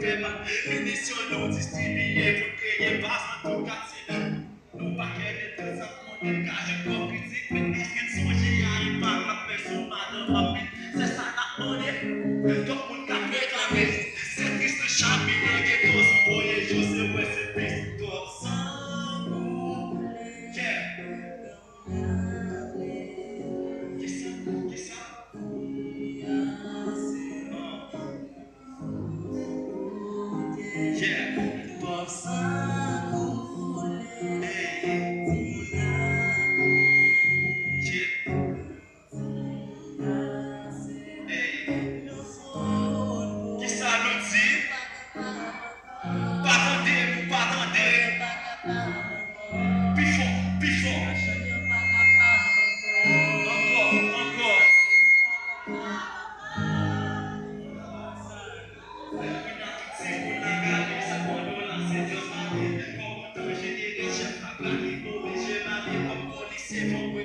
fait mal. Munitions nous distribuées pour créer base en tout quartier. Nous pas qu'elle est tout ça pour nous cacher pour critique. Mais est-ce qu'elle songe à y parler la personne madame rapide? C'est ça la monnaie. Donc on t'a réclamé. C'est triste le chapitre et que tous voyez je sais où c'est triste. Toi sans nous. Yeah. Qu'est-ce ça? Yeah. Toi sans nous. Hey. Yeah. Hey. Qui ça nous dit? Pas attendez, pas attendez. Plus fort. Encore. C'est pour la garder, ça pour nous lancer Dios m'a dit. Comme on t'a gêné, les chefs à gagner, mauvais jeu m'a dit, comme policier, faut que